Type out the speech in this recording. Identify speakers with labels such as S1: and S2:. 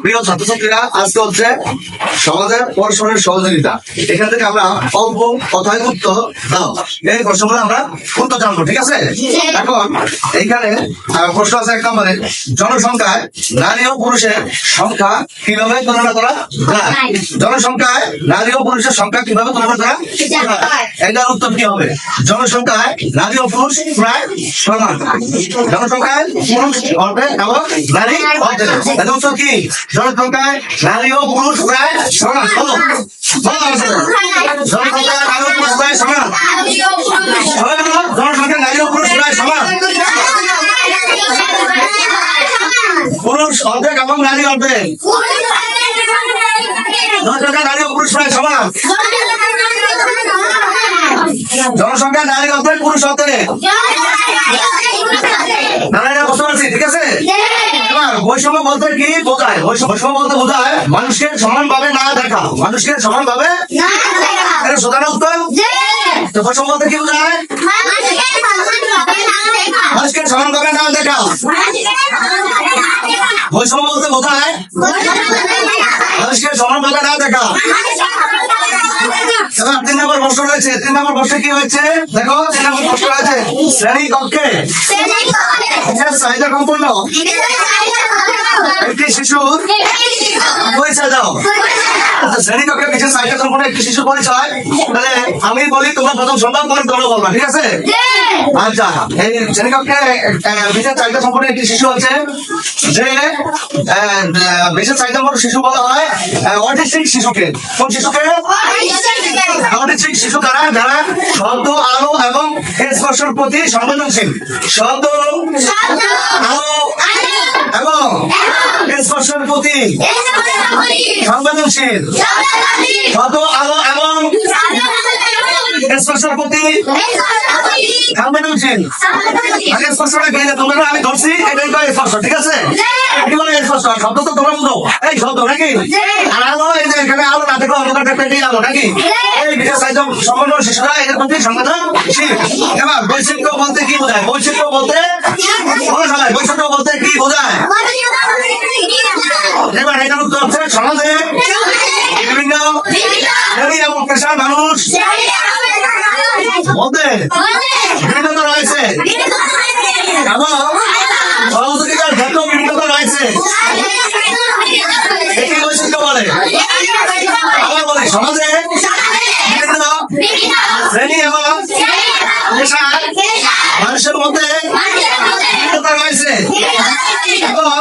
S1: প্রিয় ছাত্রছাত্রীরা, আজকে হচ্ছে সমাজের পরস্পরের সহযোগিতা। এখান থেকে আমরা অল্প কথায় উত্তর দাও, এই প্রশ্নগুলো আমরা উত্তর জানবো, ঠিক আছে? এখন এইখানে প্রশ্ন আছে 1 নম্বরে, জনসংখ্যায় নারী ও পুরুষের সংখ্যা কিভাবে তুলনা করা যায়? জনসংখ্যায় নারী ও পুরুষের সংখ্যা কিভাবে তুলনা করা যায়? এটার উত্তর কি হবে? জনসংখ্যায় নারী ও পুরুষ প্রায় সমান। জনসংখ্যায় পুরুষ অর্ধেক এবং নারী অর্ধেক। এর উত্তর কি? জনসংখ্যায় নারী ও পুরুষ প্রায় সমান। বলো, জনসংখ্যায় নারী ও পুরুষ প্রায় সমান। জনসংখ্যায় নারী ও পুরুষ প্রায় সমান। পুরুষ অর্ধেক এবং নারী অর্ধেক। জনসংখ্যায় নারী ও পুরুষ প্রায় সমান। জনসংখ্যা নারী অর্ধেক, পুরুষ অর্ধেক। নারীরা বুঝতে পারছি, ঠিক আছে? এবার বৈষম্য বলতে কি বোঝায়? বৈষম্য বলতে বোঝায় মানুষকে সমানভাবে না দেখা। মানুষকে সমানভাবে এটা সোজানো উত্তর। তো বৈষম্য বলতে কি বোঝায়? মানুষকে সমানভাবে না দেখা। বৈষম্য বলতে বোঝায় মানুষকে সমানভাবে না দেখা। এবার 3 নম্বর প্রশ্ন রয়েছে। 3 নম্বর প্রশ্নে কি হয়েছে দেখো। 3 নম্বর প্রশ্ন রয়েছে, শ্রেণী কক্ষে চাহিদা সম্পন্ন একটি শিশুর পরিচয় দাও। শ্রেণী কক্ষে বিশেষ চাহিদা সম্পন্ন একটি শিশুর পরিচয়। তাহলে আমি বলি, তোমরা প্রথম সম্ভব পরে তোমরা বলবা, ঠিক আছে? আচ্ছা, এই শ্রেণী কক্ষে বিশেষ চাহিদা সম্পন্ন একটি শিশু আছে, যে বিশেষ চাহিদা সম্পন্ন শিশু বলা হয় অটিস্টিক শিশুকে। কোন শিশুকে? অটিস্টিক শিশু তারা যারা শব্দ, আলো এবং স্পর্শের প্রতি সংবেদনশীল। শব্দ, আলো এবং স্পর্শের প্রতি সংবেদনশীল। শব্দ, আলো এবং স্পর্শের প্রতি সংবেদনশীল। আগে স্পর্শটা গেলে তোমরা, আমি ধরছি এটাই করে স্পর্শ, ঠিক আছে? কি বলে স্পর্শ? শব্দ তো তোমরা বুঝো, এই শব্দ নাকি? আর আলো, এই যে এখানে আলো না দেখো অন্ধকার দেখতে এটাই আলো নাকি? এই বিশেষ চাহিদা সম্পন্ন শিশুরা এদের প্রতি সংবেদনশীল। এবার বৈচিত্র্য বলতে কি বোঝায়? বৈচিত্র্য বলতে বৈচিত্র্য বলতে কি বোঝায়? এবার এটার উত্তর হচ্ছে, সমাজে বিভিন্ন শ্রেণী এবং পেশার মানুষ মধ্যে বিভিন্নতা রয়েছে এবং সহযোগিতার ক্ষেত্রেও বিভিন্নতা রয়েছে। এটি বৈচিত্র্য বলে। আবার বলে, সমাজে বিভিন্ন শ্রেণী এবং পেশার মানুষের মধ্যে বিভিন্নতা রয়েছে এবং